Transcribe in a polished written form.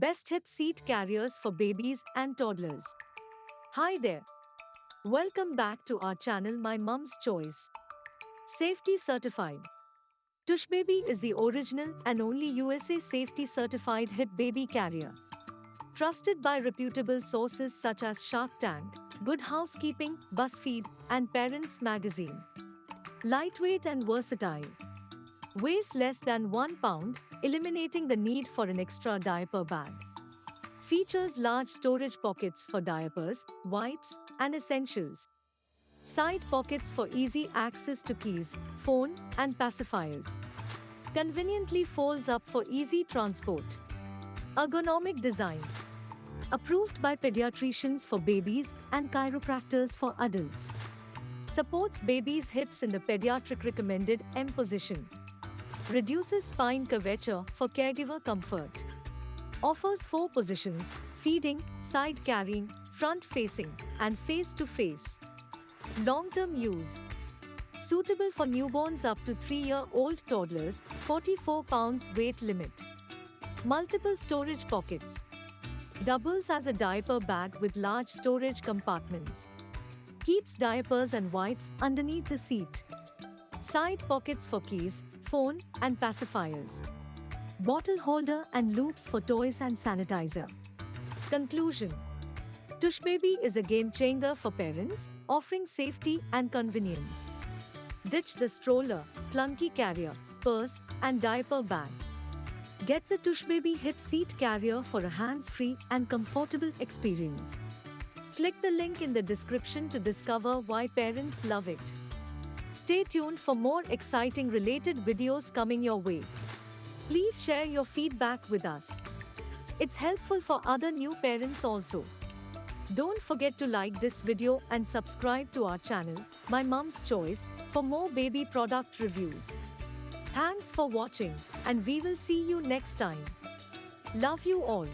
Best hip seat carriers for babies and toddlers. Hi there. Welcome back to our channel My Mum's Choice. Safety certified. TushBaby is the original and only USA safety certified hip baby carrier. Trusted by reputable sources such as Shark Tank, Good Housekeeping, BuzzFeed, and Parents Magazine. Lightweight and versatile. Weighs less than 1 pound, eliminating the need for an extra diaper bag. Features large storage pockets for diapers, wipes, and essentials. Side pockets for easy access to keys, phone, and pacifiers. Conveniently folds up for easy transport. Ergonomic design. Approved by pediatricians for babies and chiropractors for adults. Supports babies' hips in the pediatric recommended M position. Reduces spine curvature for caregiver comfort. Offers 4 positions: feeding, side carrying, front facing, and face to face. Long-term use. Suitable for newborns up to 3-year-old toddlers, 44 pounds weight limit. Multiple storage pockets. Doubles as a diaper bag with large storage compartments. Keeps diapers and wipes underneath the seat. Side pockets for keys, phone, and pacifiers. Bottle holder and loops for toys and sanitizer. Conclusion. TushBaby is a game changer for parents, offering safety and convenience. Ditch the stroller, clunky carrier, purse, and diaper bag. Get the TushBaby Hip Seat Carrier for a hands-free and comfortable experience. Click the link in the description to discover why parents love it. Stay tuned for more exciting related videos coming your way. Please share your feedback with us. It's helpful for other new parents also. Don't forget to like this video and subscribe to our channel, My Mum's Choice, for more baby product reviews. Thanks for watching, and we will see you next time. Love you all.